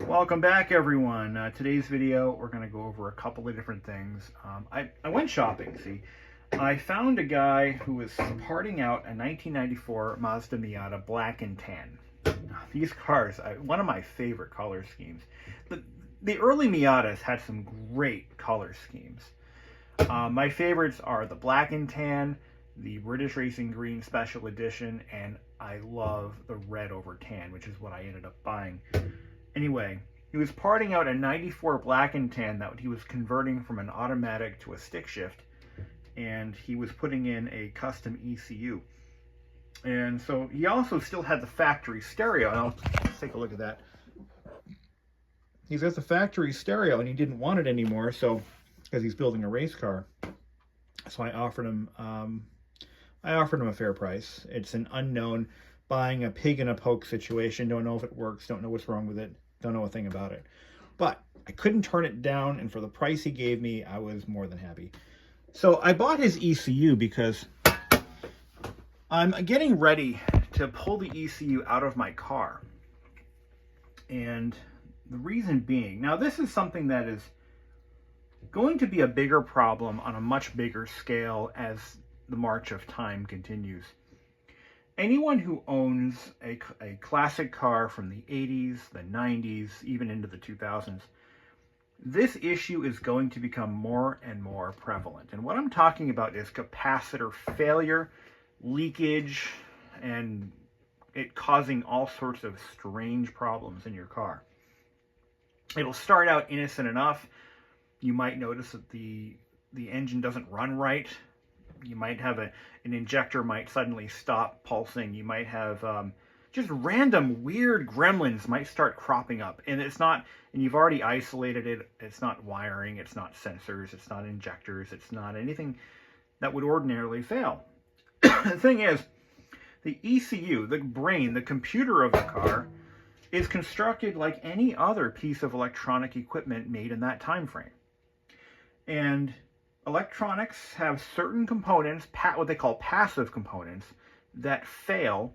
Welcome back, everyone. Today's video, we're going to go over a couple of different things. I went shopping, see. I found a guy who was parting out a 1994 Mazda Miata black and tan. These cars, one of my favorite color schemes. The early Miatas had some great color schemes. My favorites are the black and tan, the British Racing Green Special Edition, and I love the red over tan, which is what I ended up buying. Anyway, he was parting out a 94 black and tan that he was converting from an automatic to a stick shift, and he was putting in a custom ECU. And so he also still had the factory stereo. Now, let's take a look at that. He's got the factory stereo, and he didn't want it anymore, so because he's building a race car. So I offered him a fair price. It's an unknown, buying a pig in a poke situation. Don't know if it works, don't know what's wrong with it, don't know a thing about it. But I couldn't turn it down, and for the price he gave me, I was more than happy. So I bought his ECU because I'm getting ready to pull the ECU out of my car. And the reason being, now this is something that is going to be a bigger problem on a much bigger scale as the march of time continues. Anyone who owns a classic car from the 80s, the 90s, even into the 2000s, this issue is going to become more and more prevalent. And what I'm talking about is capacitor failure, leakage, and it causing all sorts of strange problems in your car. It'll start out innocent enough. You might notice that the engine doesn't run right. You might have an injector might suddenly stop pulsing. You might have just random weird gremlins might start cropping up, and it's not. And you've already isolated it. It's not wiring. It's not sensors. It's not injectors. It's not anything that would ordinarily fail. The thing is, the ECU, the brain, the computer of the car, is constructed like any other piece of electronic equipment made in that time frame. And electronics have certain components, what they call passive components, that fail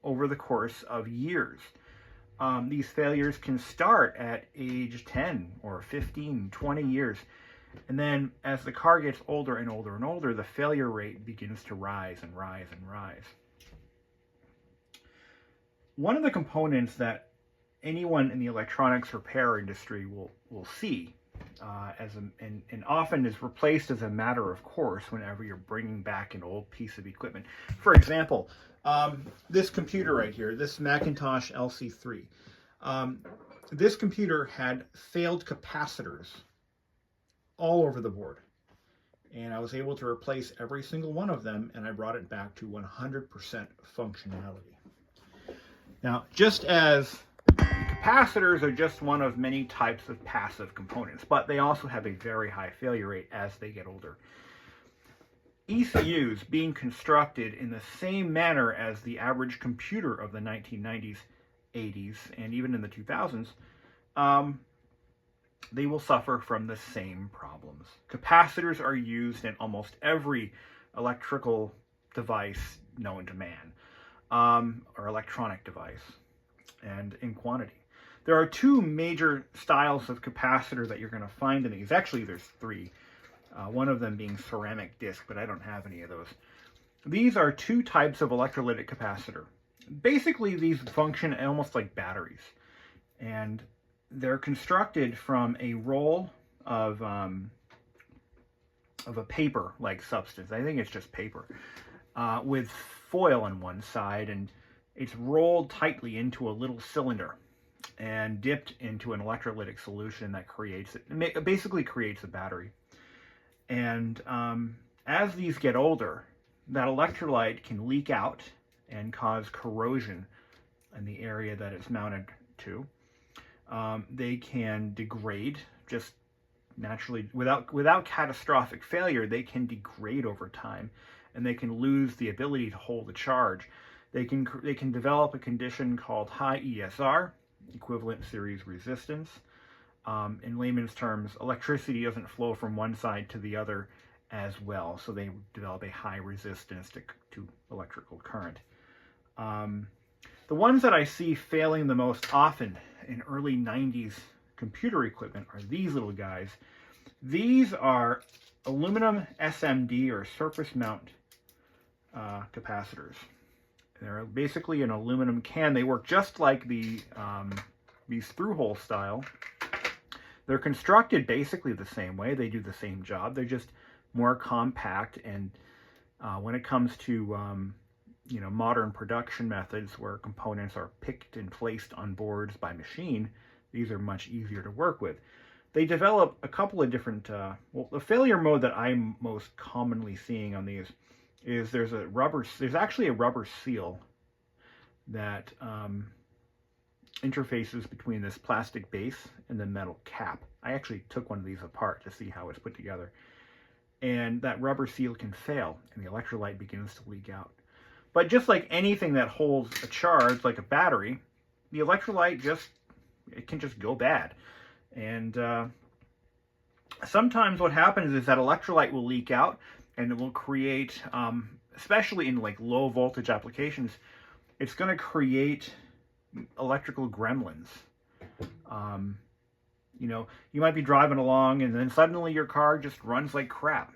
over the course of years. These failures can start at age 10 or 15, 20 years. And then as the car gets older and older and older, the failure rate begins to rise and rise and rise. One of the components that anyone in the electronics repair industry will see and often is replaced as a matter of course whenever you're bringing back an old piece of equipment. For example, this computer right here, this Macintosh LC3, this computer had failed capacitors all over the board, and I was able to replace every single one of them, and I brought it back to 100% functionality. Now, just as capacitors are just one of many types of passive components, but they also have a very high failure rate as they get older. ECUs being constructed in the same manner as the average computer of the 1990s, 80s, and even in the 2000s, they will suffer from the same problems. Capacitors are used in almost every electrical device known to man, or electronic device, and in quantity. There are two major styles of capacitor that you're going to find in these. Actually, there's three. One of them being ceramic disc, but I don't have any of those. These are two types of electrolytic capacitor. Basically, these function almost like batteries, and they're constructed from a roll of a paper-like substance. I think it's just paper, with foil on one side, and it's rolled tightly into a little cylinder and dipped into an electrolytic solution that basically creates a battery. And as these get older, that electrolyte can leak out and cause corrosion in the area that it's mounted to. They can degrade just naturally without catastrophic failure. They can degrade over time, and they can lose the ability to hold a charge. They can develop a condition called high ESR, equivalent series resistance. In layman's terms, electricity doesn't flow from one side to the other as well, so they develop a high resistance to electrical current. The ones that I see failing the most often in early 90s computer equipment are these little guys. These are aluminum SMD, or surface mount capacitors. They're basically an aluminum can. They work just like the these through-hole style. They're constructed basically the same way. They do the same job. They're just more compact, and when it comes to you know, modern production methods where components are picked and placed on boards by machine, these are much easier to work with. They develop a couple of different, well, the failure mode that I'm most commonly seeing on these is there's actually a rubber seal that interfaces between this plastic base and the metal cap. I actually took one of these apart to see how it's put together. And that rubber seal can fail, and the electrolyte begins to leak out. But just like anything that holds a charge, like a battery, the electrolyte it can just go bad. And sometimes what happens is that electrolyte will leak out, and it will create, especially in like low voltage applications, it's going to create electrical gremlins. You know, you might be driving along and then suddenly your car just runs like crap.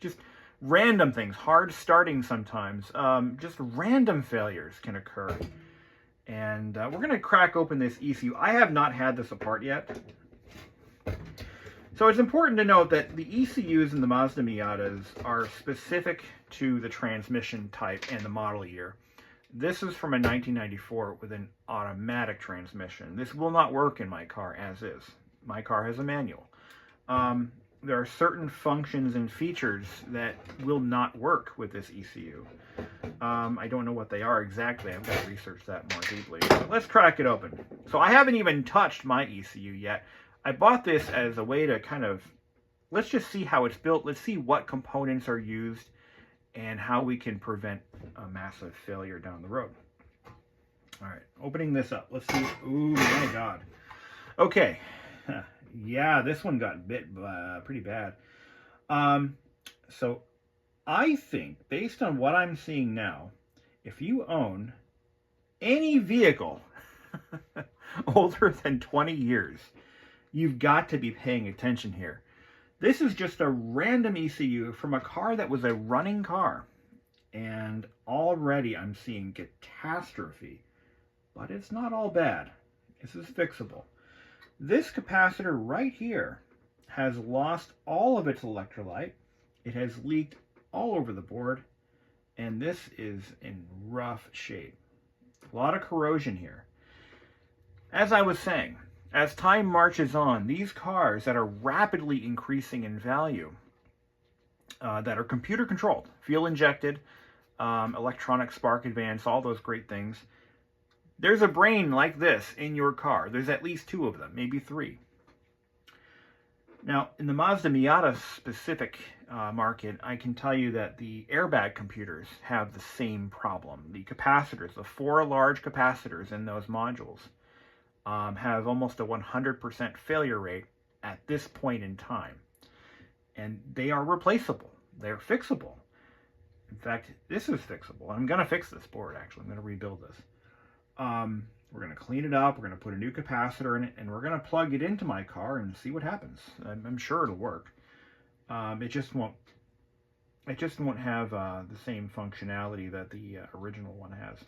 Just random things, hard starting sometimes, just random failures can occur. And we're going to crack open this ECU. I have not had this apart yet. So it's important to note that the ECUs in the Mazda Miatas are specific to the transmission type and the model year. This is from a 1994 with an automatic transmission. This will not work in my car as is. My car has a manual. There are certain functions and features that will not work with this ECU. I don't know what they are exactly. I've got to research that more deeply. But let's crack it open. So I haven't even touched my ECU yet. I bought this as a way to kind of, let's just see how it's built. Let's see what components are used and how we can prevent a massive failure down the road. All right, opening this up. Let's see. Ooh, my God. Okay. Yeah, this one got bit pretty bad. So I think, based on what I'm seeing now, if you own any vehicle older than 20 years, you've got to be paying attention here. This is just a random ECU from a car that was a running car. And already I'm seeing catastrophe. But it's not all bad. This is fixable. This capacitor right here has lost all of its electrolyte. It has leaked all over the board. And this is in rough shape. A lot of corrosion here. As I was saying, as time marches on, these cars that are rapidly increasing in value, that are computer controlled, fuel injected, electronic spark advance, all those great things, there's a brain like this in your car. There's at least 2 of them, maybe 3. Now, in the Mazda Miata specific market, I can tell you that the airbag computers have the same problem. The capacitors, the 4 large capacitors in those modules, have almost a 100% failure rate at this point in time. And they are replaceable. They're fixable. In fact, this is fixable. I'm going to fix this board, actually. I'm going to rebuild this. We're going to clean it up. We're going to put a new capacitor in it, and we're going to plug it into my car and see what happens. I'm sure it'll work. It just won't have the same functionality that the original one has.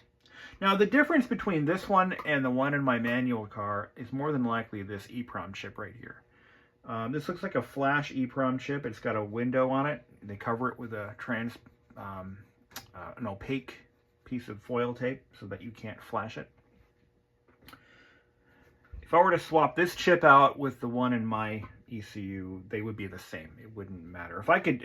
Now, the difference between this one and the one in my manual car is more than likely this EEPROM chip right here. This looks like a flash EEPROM chip. It's got a window on it. They cover it with a an opaque piece of foil tape so that you can't flash it. If I were to swap this chip out with the one in my ECU, they would be the same. It wouldn't matter. If I could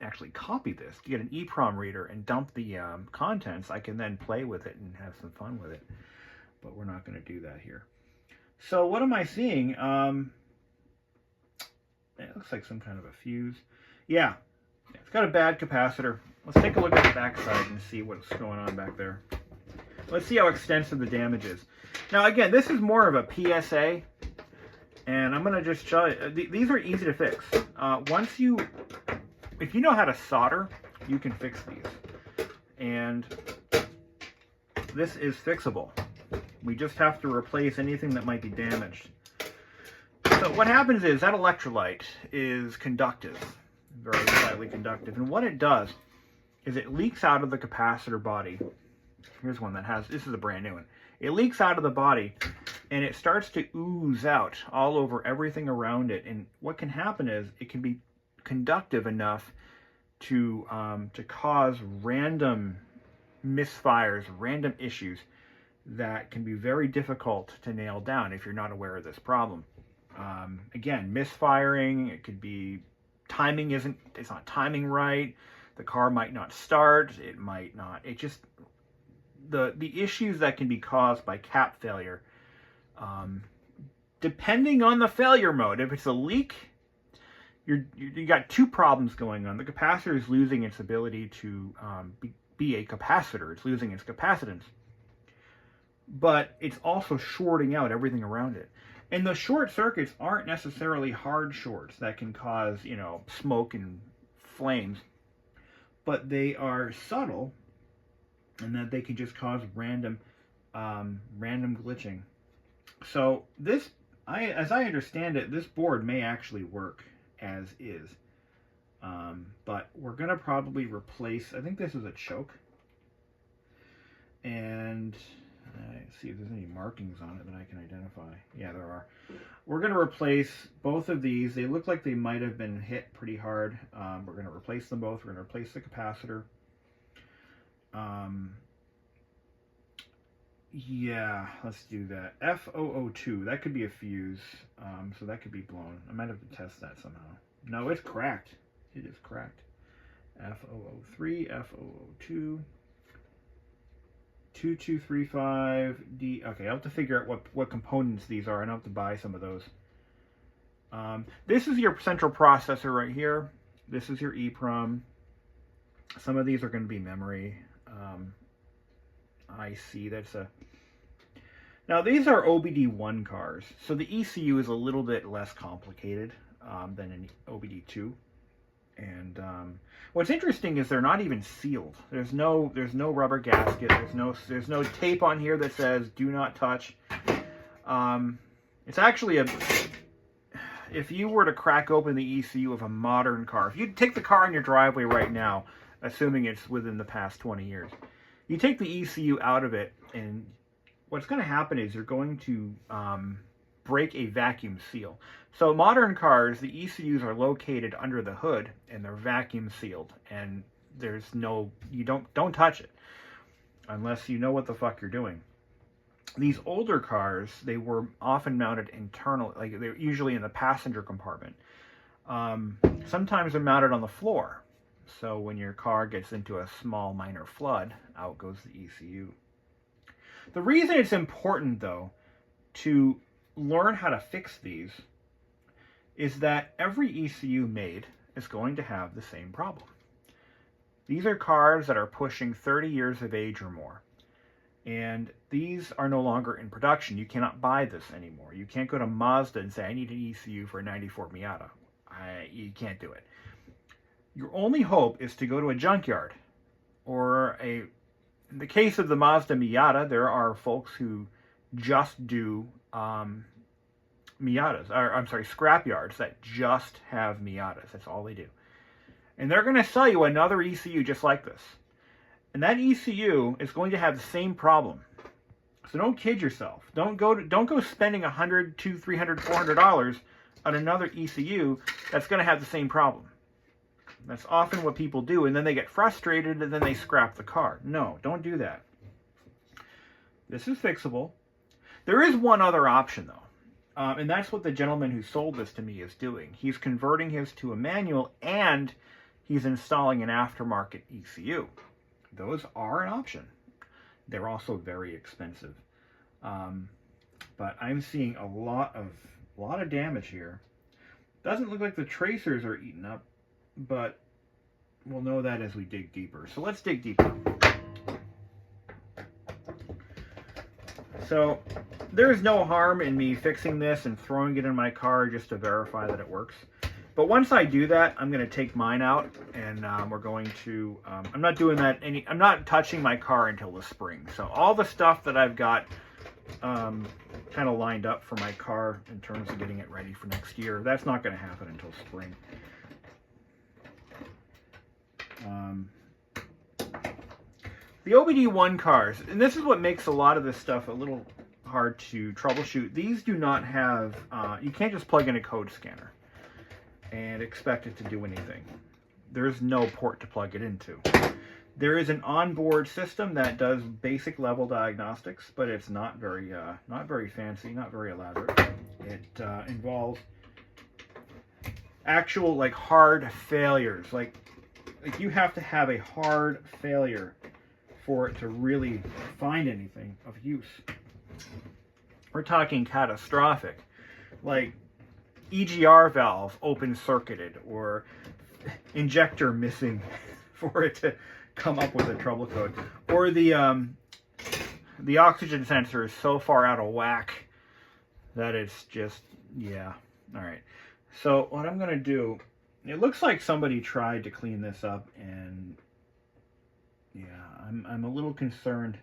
actually copy this, get an EEPROM reader and dump the contents, I can then play with it and have some fun with it. But we're not going to do that here. So what am I seeing? It looks like some kind of a fuse. Yeah, it's got a bad capacitor. Let's take a look at the backside and see what's going on back there. Let's see how extensive the damage is. Now, again, this is more of a PSA, and I'm going to just show you. These are easy to fix. If you know how to solder, you can fix these. And this is fixable. We just have to replace anything that might be damaged. So what happens is that electrolyte is conductive, very slightly conductive. And what it does is it leaks out of the capacitor body. Here's one that has, this is a brand new one. It leaks out of the body and it starts to ooze out all over everything around it. And what can happen is it can be conductive enough to cause random misfires, random issues that can be very difficult to nail down if you're not aware of this problem. Again, misfiring, it could be timing it's not timing right. The car might not start. It might not. It just, the issues that can be caused by cap failure, depending on the failure mode. If it's a leak, you got two problems going on. The capacitor is losing its ability to be a capacitor. It's losing its capacitance. But it's also shorting out everything around it. And the short circuits aren't necessarily hard shorts that can cause, you know, smoke and flames. But they are subtle, and that they can just cause random glitching. So this, as I understand it, this board may actually work as is. But we're going to probably replace, I think this is a choke. And see if there's any markings on it that I can identify. Yeah, there are. We're going to replace both of these. They look like they might have been hit pretty hard. We're going to replace them both. We're going to replace the capacitor. Yeah, let's do that. F002, that could be a fuse. So that could be blown. I might have to test that somehow. No, it's cracked. It is cracked. F003, F002. 2235D. Okay, I'll have to figure out what components these are, and I'll have to buy some of those. This is your central processor right here. This is your EEPROM. Some of these are going to be memory. IC. Now these are OBD1 cars, so the ECU is a little bit less complicated than an OBD2. And what's interesting is they're not even sealed. There's no rubber gasket. There's no tape on here that says "do not touch." It's actually if you were to crack open the ECU of a modern car, if you take the car in your driveway right now, assuming it's within the past 20 years, you take the ECU out of it, and what's going to happen is you're going to break a vacuum seal. So modern cars, the ECUs are located under the hood and they're vacuum sealed, and there's no, you don't touch it unless you know what the fuck you're doing. These older cars, they were often mounted internal, like they're usually in the passenger compartment. Sometimes they're mounted on the floor. So when your car gets into a small minor flood, out goes the ECU. The reason it's important though to learn how to fix these is that every ECU made is going to have the same problem. These are cars that are pushing 30 years of age or more. And these are no longer in production. You cannot buy this anymore. You can't go to Mazda and say, I need an ECU for a 94 Miata. You can't do it. Your only hope is to go to a junkyard. Or in the case of the Mazda Miata, there are folks who just do Miatas, or I'm sorry, scrap yards that just have Miatas. That's all they do. And they're going to sell you another ECU just like this. And that ECU is going to have the same problem. So don't kid yourself. Don't go spending $100, $200, $300, $400 on another ECU that's going to have the same problem. That's often what people do, and then they get frustrated and then they scrap the car. No, don't do that. This is fixable. There is one other option though. And that's what the gentleman who sold this to me is doing. He's converting his to a manual, and he's installing an aftermarket ECU. Those are an option. They're also very expensive. But I'm seeing a lot of damage here. Doesn't look like the tracers are eaten up, but we'll know that as we dig deeper. So let's dig deeper. So there is no harm in me fixing this and throwing it in my car just to verify that it works. But once I do that, I'm going to take mine out, and we're going to, I'm not doing that I'm not touching my car until the spring. So all the stuff that I've got kind of lined up for my car in terms of getting it ready for next year, that's not going to happen until spring. The OBD1 cars, and this is what makes a lot of this stuff a little hard to troubleshoot. These do not have, you can't just plug in a code scanner and expect it to do anything. There's no port to plug it into. There is an onboard system that does basic level diagnostics, but it's not very fancy, not very elaborate. It involves actual like hard failures. Like you have to have a hard failure for it to really find anything of use. We're talking catastrophic, like EGR valve open circuited or injector missing for it to come up with a trouble code, or the oxygen sensor is so far out of whack that it's just, yeah. All right, so what I'm gonna do, it looks like somebody tried to clean this up, and yeah, I'm a little concerned.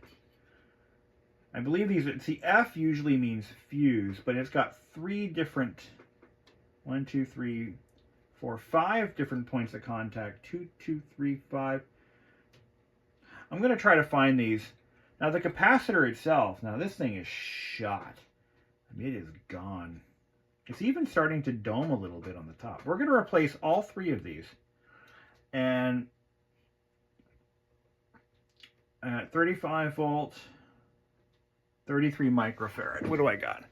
I believe these, see, F usually means fuse, but it's got 3 different, 1, 2, 3, 4, 5 different points of contact. 2, 2, 3, 5. I'm going to try to find these. Now the capacitor itself, now this thing is shot. I mean, it is gone. It's even starting to dome a little bit on the top. We're going to replace all 3 of these. And at 35 volt, 33 microfarad. What do I got?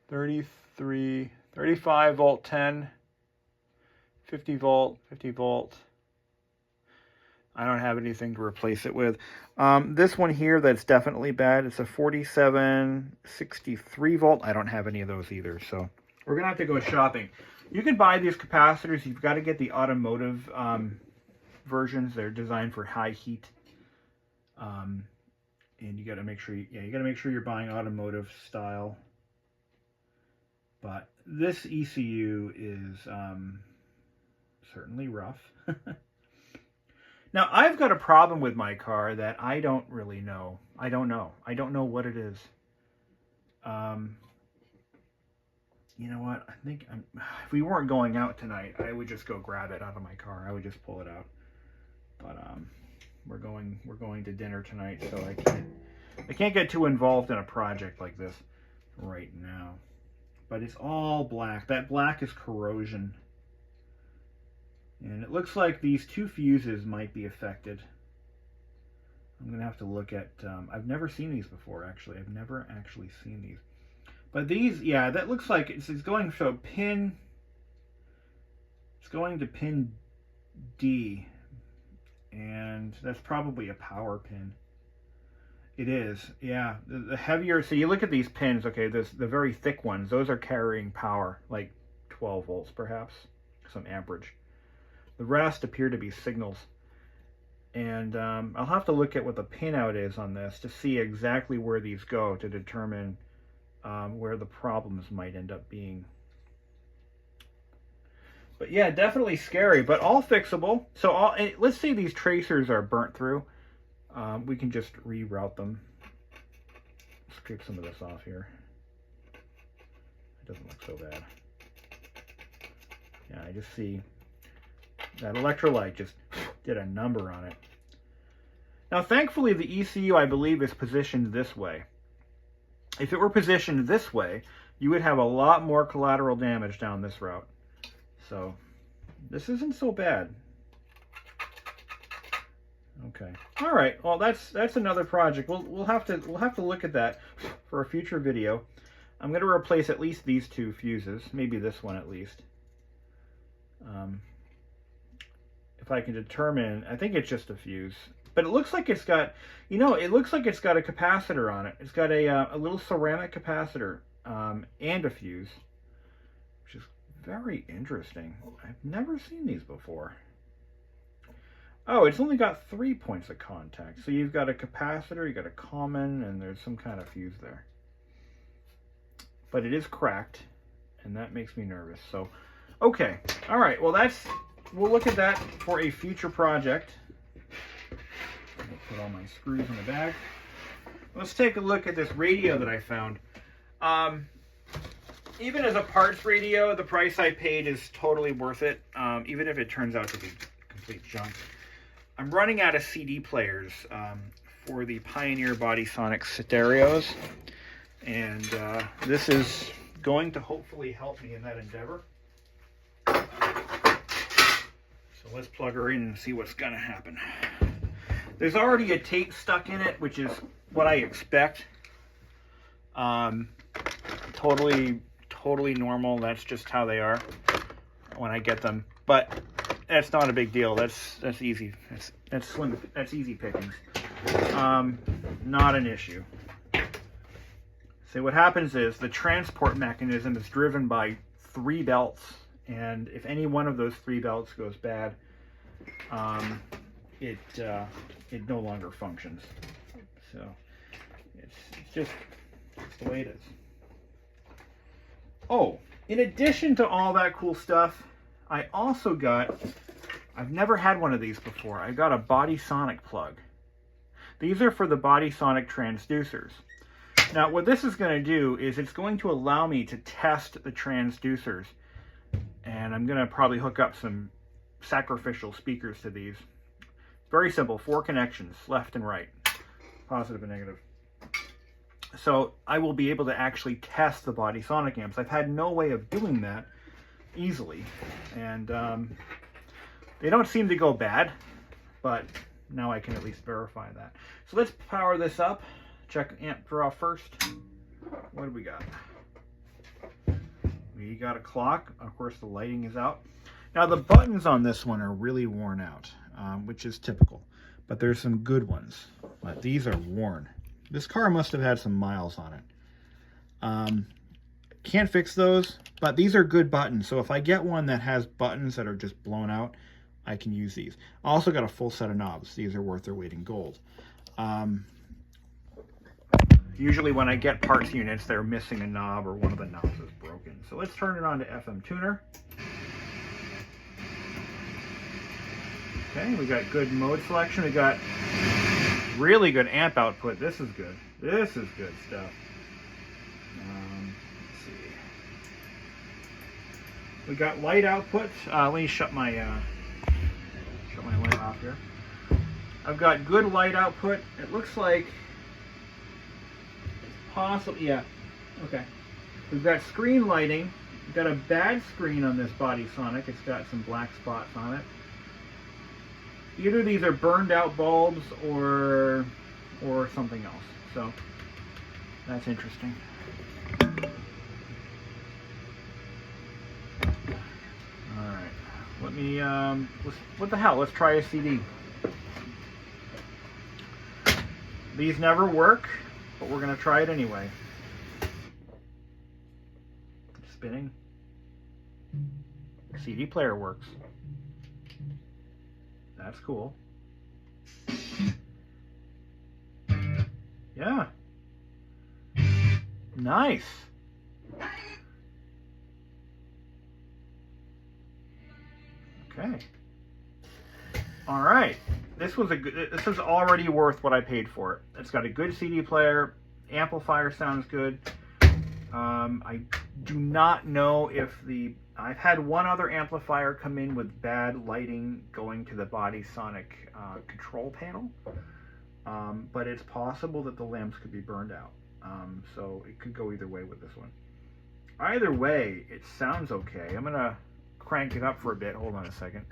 35 volt, 10, 50 volt, 50 volt. I don't have anything to replace it with. This one here, that's definitely bad. It's a 4763 volt. I don't have any of those either, so we're going to have to go shopping. You can buy these capacitors. You've got to get the automotive versions. They're designed for high heat. And you got to make sure, you got to make sure you're buying automotive style. But this ECU is certainly rough. Now, I've got a problem with my car that I don't really know. I don't know what it is. You know what? I think if we weren't going out tonight, I would just go grab it out of my car. I would just pull it out. But we're going to dinner tonight, so I can't get too involved in a project like this right now. But it's all black. That black is corrosion. And it looks like these 2 fuses might be affected. I'm going to have to look at, I've never seen these before, actually. I've never actually seen these. But these, yeah, that looks like it's going, so pin, it's going to pin D. And that's probably a power pin. It is, yeah. The heavier, so you look at these pins, okay, the very thick ones, those are carrying power, like 12 volts perhaps, some amperage. The rest appear to be signals. And I'll have to look at what the pinout is on this to see exactly where these go to determine where the problems might end up being. But yeah, definitely scary, but all fixable. So let's say these tracers are burnt through. We can just reroute them. Scrape some of this off here. It doesn't look so bad. Yeah, I just see that electrolyte just did a number on it. Now, thankfully, the ECU, I believe, is positioned this way. If it were positioned this way, you would have a lot more collateral damage down this route. So, this isn't so bad. Okay. All right. Well, that's another project. We'll have to look at that for a future video. I'm going to replace at least these 2 fuses, maybe this one at least. If I can determine, I think it's just a fuse, but it looks like it's got, you know, it looks like it's got a capacitor on it. It's got a little ceramic capacitor and a fuse, which is very interesting. I've never seen these before. Oh, it's only got 3 points of contact. So you've got a capacitor, you've got a common, and there's some kind of fuse there. But it is cracked, and that makes me nervous. So Okay, all right, well we'll look at that for a future project. I'll put all my screws in the bag. Let's take a look at this radio that I found. Even as a parts radio, the price I paid is totally worth it, even if it turns out to be complete junk. I'm running out of CD players for the Pioneer Bodysonic stereos, and this is going to hopefully help me in that endeavor. So let's plug her in and see what's going to happen. There's already a tape stuck in it, which is what I expect. Totally normal. That's just how they are when I get them. But that's not a big deal. That's easy. That's easy pickings. Not an issue. So what happens is the transport mechanism is driven by 3 belts, and if any one of those 3 belts goes bad, it no longer functions. So it's just the way it is. Oh, in addition to all that cool stuff, I also got, I've never had one of these before, I got a Bodysonic plug. These are for the Bodysonic transducers. Now what this is going to do is it's going to allow me to test the transducers, and I'm going to probably hook up some sacrificial speakers to these. Very simple, 4 connections, left and right, positive and negative. So I will be able to actually test the Bodysonic amps. I've had no way of doing that easily, and they don't seem to go bad, but now I can at least verify that. So let's power this up. Check amp draw first. What do we got? We got a clock. Of course, the lighting is out. Now the buttons on this one are really worn out, which is typical, but there's some good ones. But these are worn. This car must have had some miles on it. Can't fix those, but these are good buttons. So if I get one that has buttons that are just blown out, I can use these. I also got a full set of knobs. These are worth their weight in gold. Usually when I get parts units, they're missing a knob or one of the knobs is broken. So let's turn it on to FM tuner. Okay, we got good mode selection. We got really good amp output. This is good. This is good stuff. Let's see. We got light output. Let me shut my light off here. I've got good light output. It looks like it's possible. Yeah. Okay. We've got screen lighting. We've got a bad screen on this Bodysonic. It's got some black spots on it. Either these are burned out bulbs or something else. So that's interesting. All right. Let me what the hell? Let's try a CD. These never work, but we're going to try it anyway. Spinning. CD player works. That's cool. Yeah. Nice. Okay. All right. This is already worth what I paid for it. It's got a good CD player. Amplifier sounds good. I do not know if I've had one other amplifier come in with bad lighting going to the Bodysonic control panel, but it's possible that the lamps could be burned out. So it could go either way with this one. Either way, it sounds okay. I'm gonna crank it up for a bit. Hold on a second.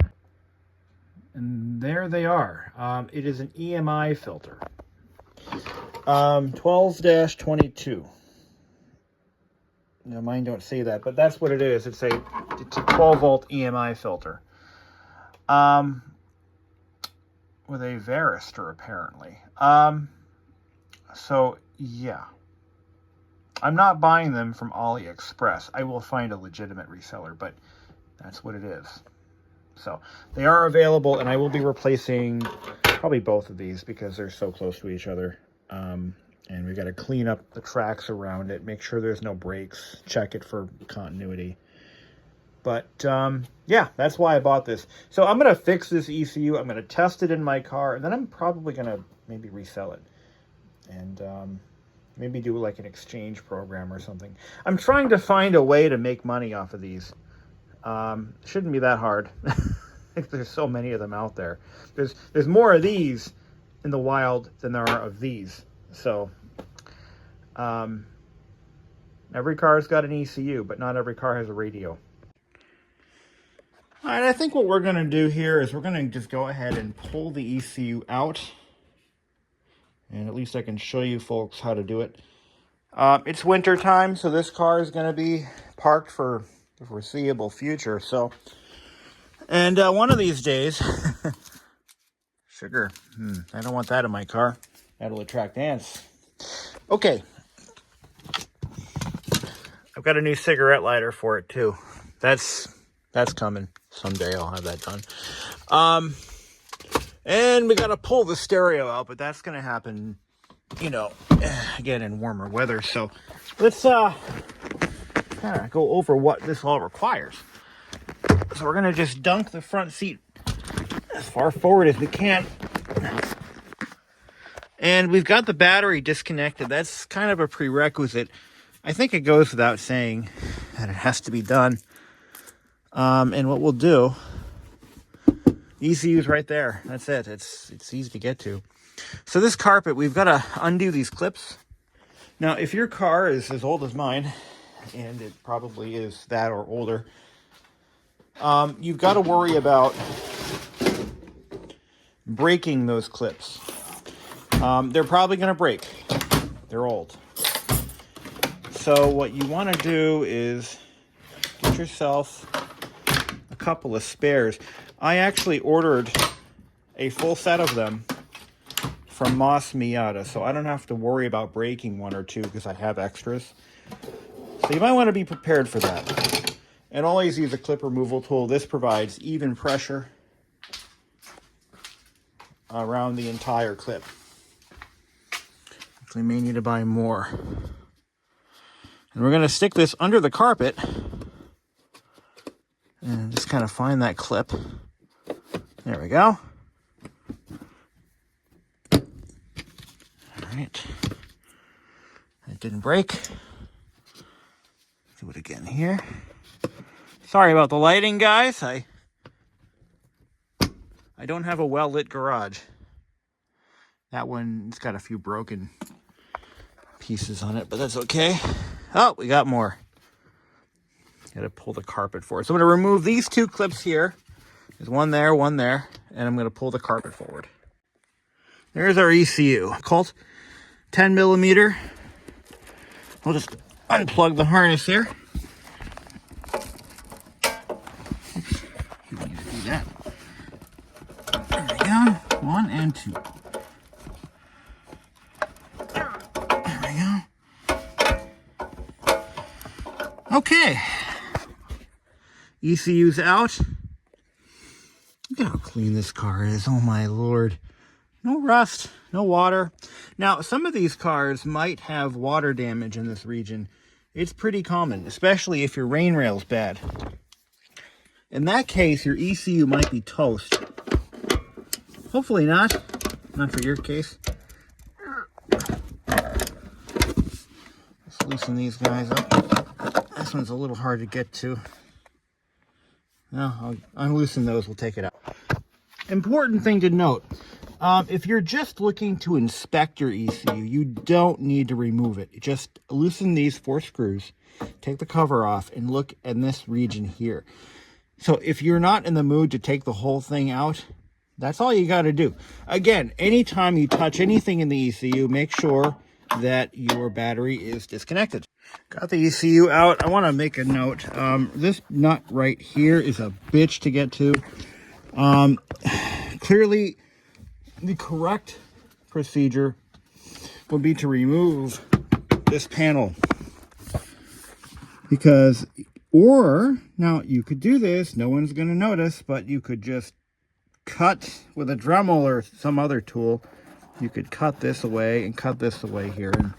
And there they are. It is an EMI filter. 12-22. Now mine don't say that, but that's what it is. It's a 12-volt EMI filter. With a varistor, apparently. So, yeah. I'm not buying them from AliExpress. I will find a legitimate reseller, but that's what it is. So, they are available, and I will be replacing probably both of these because they're so close to each other. And we got to clean up the tracks around it, make sure there's no breaks, check it for continuity. But yeah, that's why I bought this. So I'm going to fix this ECU. I'm going to test it in my car, and then I'm probably going to maybe resell it. And maybe do like an exchange program or something. I'm trying to find a way to make money off of these. Shouldn't be that hard. There's so many of them out there. There's more of these in the wild than there are of these. So every car's got an ECU, but not every car has a radio. All right, I think what we're going to do here is we're going to just go ahead and pull the ECU out. And at least I can show you folks how to do it. It's winter time, so this car is going to be parked for the foreseeable future. So, and one of these days, sugar, I don't want that in my car. That'll attract ants. Okay. I've got a new cigarette lighter for it too. That's coming. Someday I'll have that done. And we got to pull the stereo out, but that's going to happen, you know, again in warmer weather. So let's kind of go over what this all requires. So we're going to just dunk the front seat as far forward as we can. And we've got the battery disconnected. That's kind of a prerequisite. I think it goes without saying that it has to be done. And what we'll do, ECU's right there. That's it. It's easy to get to. So this carpet, we've got to undo these clips. Now, if your car is as old as mine, and it probably is that or older, you've got to worry about breaking those clips. They're probably going to break. They're old. So what you want to do is get yourself a couple of spares. I actually ordered a full set of them from Miatas, so I don't have to worry about breaking one or two because I have extras. So you might want to be prepared for that. And always use a clip removal tool. This provides even pressure around the entire clip. We may need to buy more. And we're going to stick this under the carpet and just kind of find that clip. There we go. All right. It didn't break. Do it again here. Sorry about the lighting, guys. I don't have a well-lit garage. That one's got a few broken pieces on it, but that's okay. Oh, we got more. Got to pull the carpet forward. So I'm going to remove these two clips here. There's one there, and I'm going to pull the carpet forward. There's our ECU. Colt 10 millimeter. We'll just unplug the harness here. Oops, you need to do that. There we go. 1 and 2. There we go. Okay. ECU's out. Look at how clean this car is. Oh my Lord. No rust, no water. Now, some of these cars might have water damage in this region. It's pretty common, especially if your rain rail's bad. In that case, your ECU might be toast. Hopefully not. Not for your case. Let's loosen these guys up. This one's a little hard to get to. Now, I'll unloosen those. We'll take it out. Important thing to note. If you're just looking to inspect your ECU, you don't need to remove it. Just loosen these 4 screws, take the cover off, and look in this region here. So if you're not in the mood to take the whole thing out, that's all you got to do. Again, anytime you touch anything in the ECU, make sure that your battery is disconnected. Got the ECU out. I want to make a note. This nut right here is a bitch to get to. Clearly, the correct procedure would be to remove this panel, because, or now you could do this, no one's going to notice, but you could just cut with a Dremel or some other tool. You could cut this away and cut this away here, and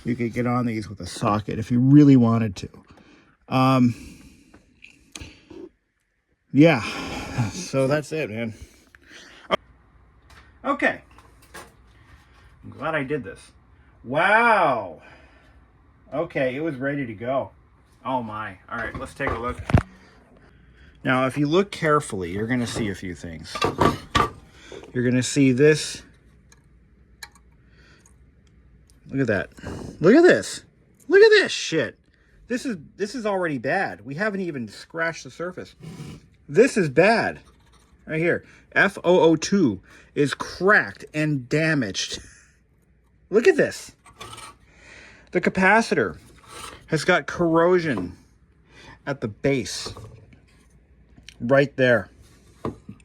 you could get on these with a socket if you really wanted to. Yeah, so that's it, man. Okay. I'm glad I did this. Wow. Okay, it was ready to go. Oh my. All right, let's take a look. Now, if you look carefully, you're going to see a few things. You're going to see this. Look at that. Look at this. Look at this shit. This is already bad. We haven't even scratched the surface. This is bad. Right here. F002 is cracked and damaged. Look at this. The capacitor has got corrosion at the base. Right there.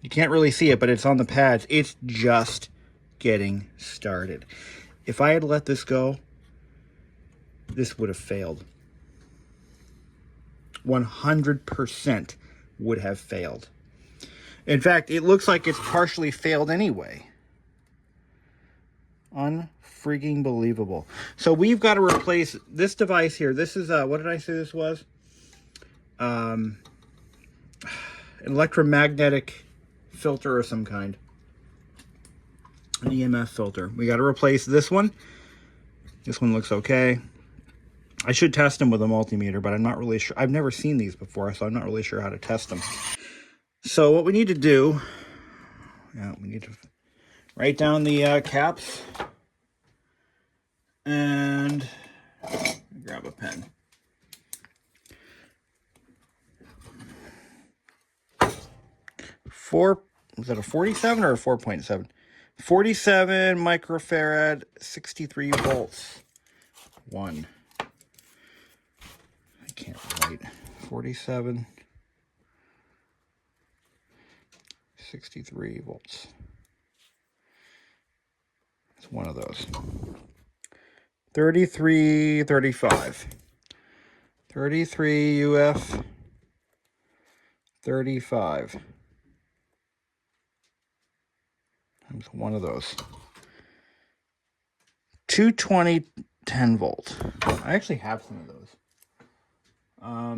You can't really see it, but it's on the pads. It's just getting started. If I had let this go, this would have failed. 100% would have failed. In fact, it looks like it's partially failed anyway. Unfreaking believable. So we've got to replace this device here. This is, what did I say this was? An electromagnetic filter of some kind. An EMF filter. We got to replace this one. This one looks okay. I should test them with a multimeter, but I'm not really sure. I've never seen these before, so I'm not really sure how to test them. So what we need to do, we need to write down the caps and grab a pen. Was that a 47 or a 4.7? 47 microfarad, 63 volts. One. I can't write. 47, 63 volts. It's one of those. 33, 35. 33 UF, 35. It's one of those. 220, 10 volt. I actually have some of those. I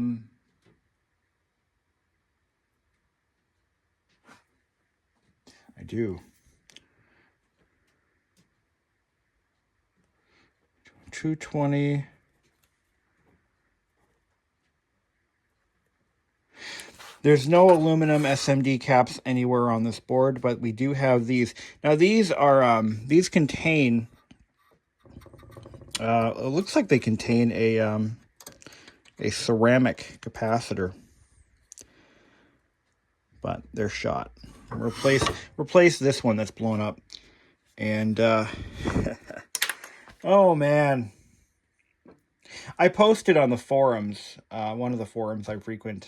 do. 220. There's no aluminum SMD caps anywhere on this board, but we do have these. Now these are these contain. It looks like they contain a ceramic capacitor, but they're shot. Replace this one that's blown up, and oh man. I posted on the forums, one of the forums I frequent,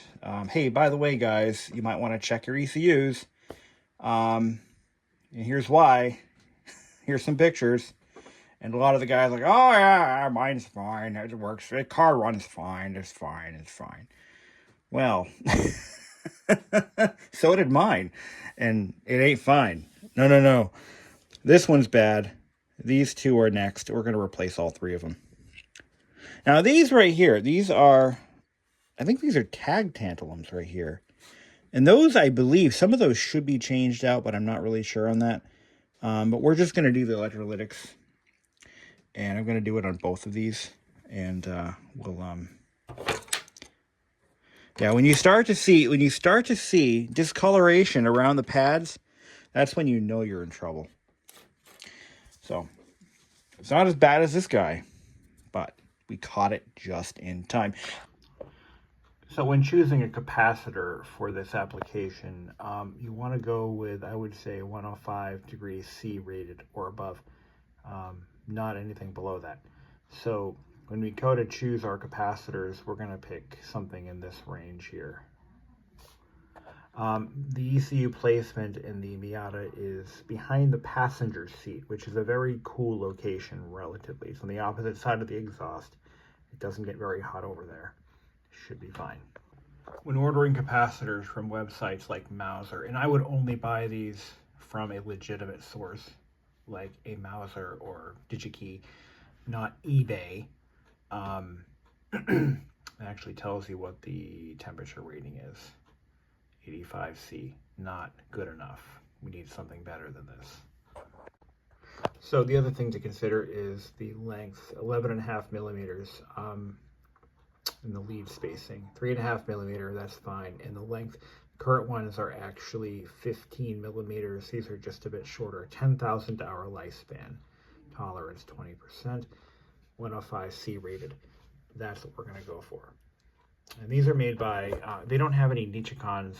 hey, by the way, guys, you might want to check your ECUs. And here's why. Here's some pictures. And a lot of the guys are like, oh, yeah, mine's fine. It works. The car runs fine. It's fine. It's fine. Well, so did mine. And it ain't fine. No, no, no. This one's bad. These two are next. We're going to replace all three of them. Now, these right here, these are, I think these are tag tantalums right here. And those, I believe, some of those should be changed out, but I'm not really sure on that. But we're just going to do the electrolytics. And I'm going to do it on both of these. And we'll, yeah, when you start to see discoloration around the pads, that's when you know you're in trouble. So, it's not as bad as this guy, but we caught it just in time. So when choosing a capacitor for this application, you want to go with, I would say, 105 degrees C rated or above, not anything below that. So when we go to choose our capacitors, we're going to pick something in this range here. The ECU placement in the Miata is behind the passenger seat, which is a very cool location relatively. It's on the opposite side of the exhaust. It doesn't get very hot over there. Should be fine. When ordering capacitors from websites like Mauser, and I would only buy these from a legitimate source like a Mauser or Digikey, not eBay. It actually tells you what the temperature rating is. 85C. Not good enough. We need something better than this. So the other thing to consider is the length, 11.5 millimeters in the lead spacing. 3.5 millimeter, that's fine. And the length, current ones are actually 15 millimeters. These are just a bit shorter. 10,000 hour lifespan. Tolerance 20%. 105C rated. That's what we're going to go for. And these are made by, they don't have any Nichicons.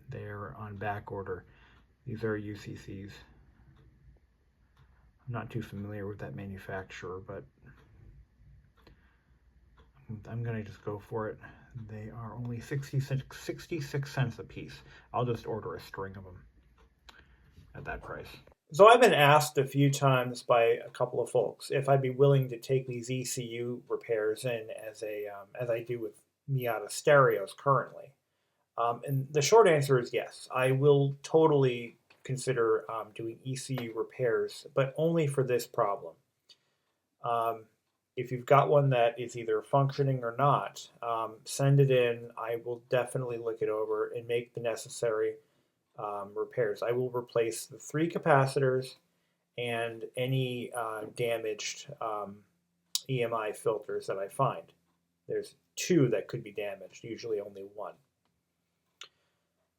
They're on back order. These are UCCs. I'm not too familiar with that manufacturer, but I'm going to just go for it. They are only 66 cents a piece. I'll just order a string of them at that price. So I've been asked a few times by a couple of folks if I'd be willing to take these ECU repairs in as I do with Miata stereos currently. And the short answer is yes. I will totally consider doing ECU repairs, but only for this problem. If you've got one that is either functioning or not, send it in. I will definitely look it over and make the necessary repairs. I will replace the 3 capacitors and any damaged EMI filters that I find. There's 2 that could be damaged, usually only 1.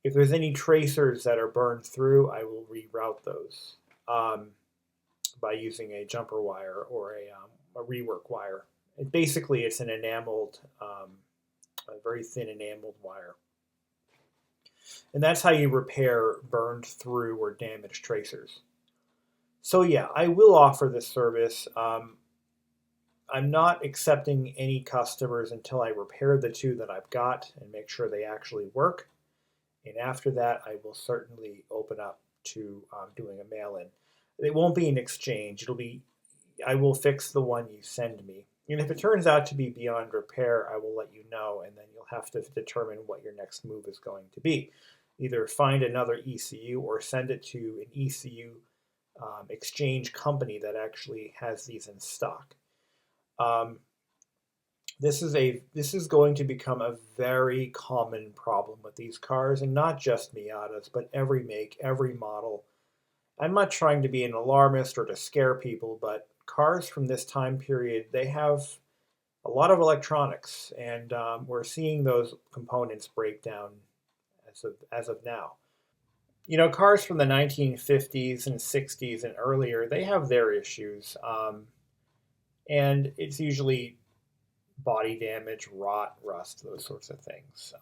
If there's any tracers that are burned through, I will reroute those by using a jumper wire or a rework wire. Basically, it's an enameled, a very thin enameled wire. And that's how you repair burned through or damaged tracers. So yeah, I will offer this service. I'm not accepting any customers until I repair the 2 that I've got and make sure they actually work. And after that, I will certainly open up to doing a mail-in. It won't be an exchange. It'll be, I will fix the one you send me. And if it turns out to be beyond repair, I will let you know, and then you'll have to determine what your next move is going to be. Either find another ECU or send it to an ECU exchange company that actually has these in stock. This is going to become a very common problem with these cars, and not just Miatas, but every make, every model. I'm not trying to be an alarmist or to scare people, but cars from this time period, they have a lot of electronics, and we're seeing those components break down as of now. You know, cars from the 1950s and 60s and earlier, they have their issues, and it's usually body damage, rot, rust, those sorts of things,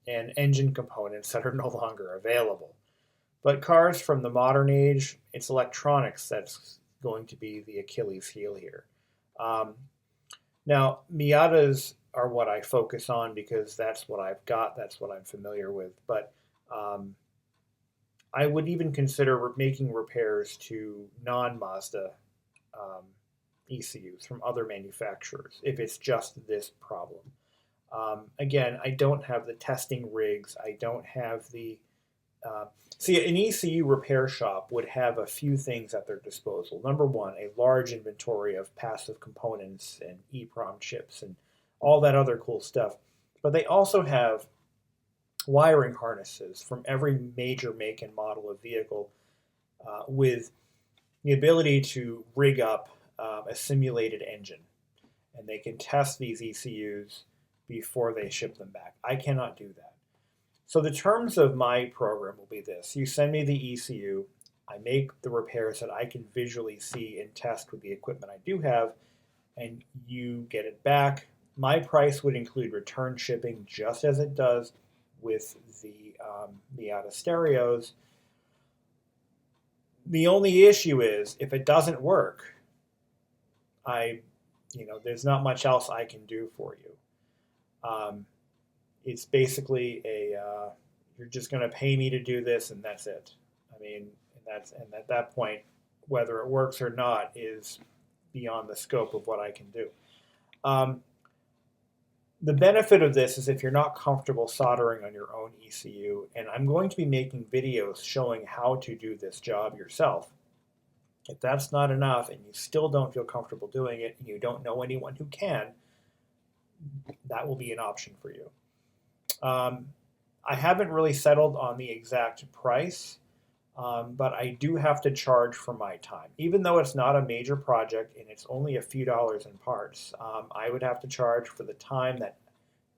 and engine components that are no longer available. But cars from the modern age, it's electronics that's going to be the Achilles heel here. Now, Miatas are what I focus on because that's what I've got, that's what I'm familiar with. But I would even consider making repairs to non-Mazda ECUs from other manufacturers if it's just this problem. Again, I don't have the testing rigs. I don't have the... see, an ECU repair shop would have a few things at their disposal. Number one, a large inventory of passive components and EEPROM chips and all that other cool stuff. But they also have wiring harnesses from every major make and model of vehicle with the ability to rig up a simulated engine. And they can test these ECUs before they ship them back. I cannot do that. So the terms of my program will be this. You send me the ECU, I make the repairs that I can visually see and test with the equipment I do have, and you get it back. My price would include return shipping just as it does with the Miata stereos. The only issue is if it doesn't work, there's not much else I can do for you. It's basically you're just going to pay me to do this, and that's it. I mean, and at that point, whether it works or not is beyond the scope of what I can do. The benefit of this is if you're not comfortable soldering on your own ECU, and I'm going to be making videos showing how to do this job yourself. If that's not enough and you still don't feel comfortable doing it and you don't know anyone who can, that will be an option for you. I haven't really settled on the exact price, but I do have to charge for my time. Even though it's not a major project and it's only a few dollars in parts, I would have to charge for the time that.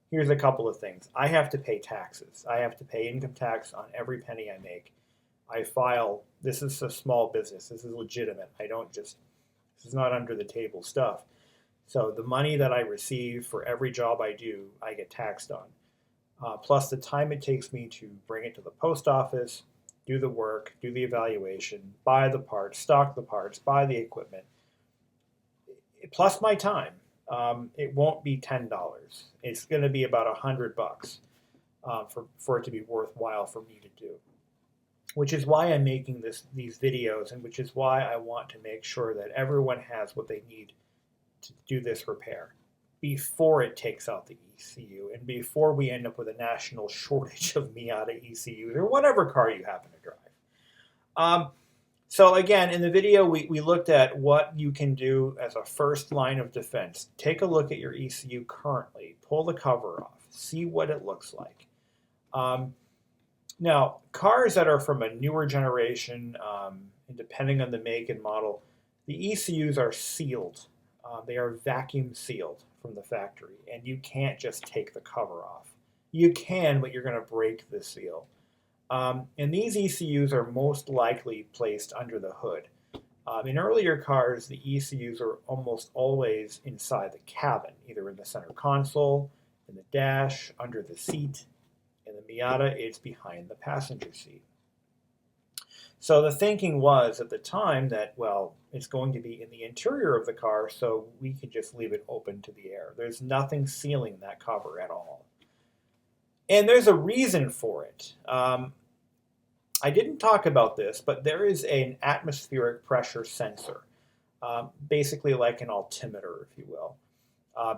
Here's a couple of things. I have to pay taxes. I have to pay income tax on every penny I make. I file, this is a small business. This is legitimate. This is not under the table stuff. So the money that I receive for every job I do, I get taxed on. Plus the time it takes me to bring it to the post office, do the work, do the evaluation, buy the parts, stock the parts, buy the equipment, plus my time. It won't be $10. It's going to be about $100 for it to be worthwhile for me to do. Which is why I'm making these videos, and which is why I want to make sure that everyone has what they need to do this repair before it takes out the ECU and before we end up with a national shortage of Miata ECUs or whatever car you happen to drive. So again, in the video, we looked at what you can do as a first line of defense. Take a look at your ECU currently. Pull the cover off. See what it looks like. Now, cars that are from a newer generation, and depending on the make and model, the ECUs are sealed. They are vacuum sealed from the factory, and you can't just take the cover off. You can, but you're going to break the seal. And these ECUs are most likely placed under the hood. In earlier cars, the ECUs are almost always inside the cabin, either in the center console, in the dash, under the seat. In the Miata, it's behind the passenger seat. So the thinking was at the time that, well, it's going to be in the interior of the car, so we can just leave it open to the air. There's nothing sealing that cover at all. And there's a reason for it. I didn't talk about this, but there is an atmospheric pressure sensor, basically like an altimeter, if you will,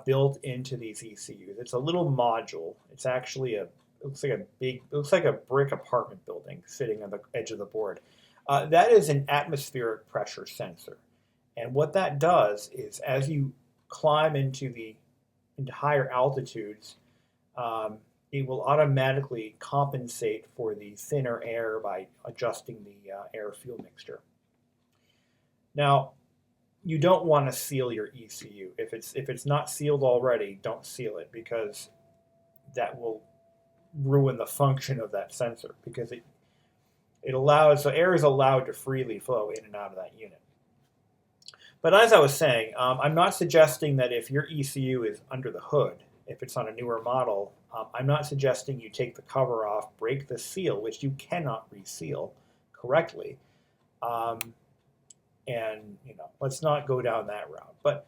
built into these ECUs. It's a little module. It's actually it looks like a brick apartment building sitting on the edge of the board. That is an atmospheric pressure sensor. And what that does is as you climb into higher altitudes, it will automatically compensate for the thinner air by adjusting the air-fuel mixture. Now, you don't want to seal your ECU. If it's not sealed already, don't seal it, because that will ruin the function of that sensor, because so air is allowed to freely flow in and out of that unit. But as I was saying, I'm not suggesting that if your ECU is under the hood, if it's on a newer model, I'm not suggesting you take the cover off, break the seal, which you cannot reseal correctly, and let's not go down that route. But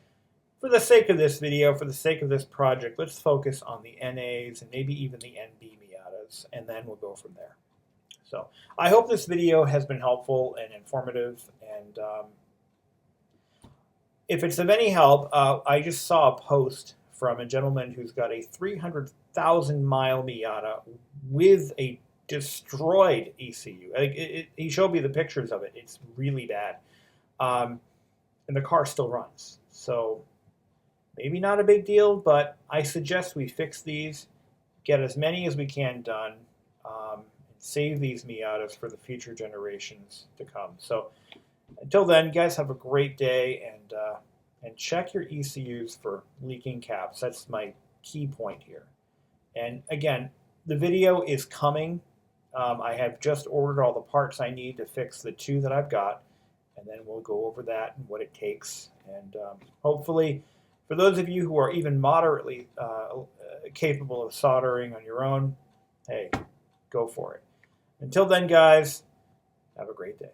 for the sake of this video, for the sake of this project, let's focus on the NAs and maybe even the NB Miatas, and then we'll go from there. So I hope this video has been helpful and informative, and if it's of any help, I just saw a post from a gentleman who's got a 300,000-mile Miata with a destroyed ECU. He showed me the pictures of it. It's really bad. And the car still runs. So maybe not a big deal, but I suggest we fix these, get as many as we can done, and save these Miatas for the future generations to come. So until then, you guys have a great day, and check your ECUs for leaking caps. That's my key point here. And again, the video is coming. I have just ordered all the parts I need to fix the two that I've got, and then we'll go over that and what it takes. And hopefully, for those of you who are even moderately capable of soldering on your own, hey, go for it. Until then, guys, have a great day.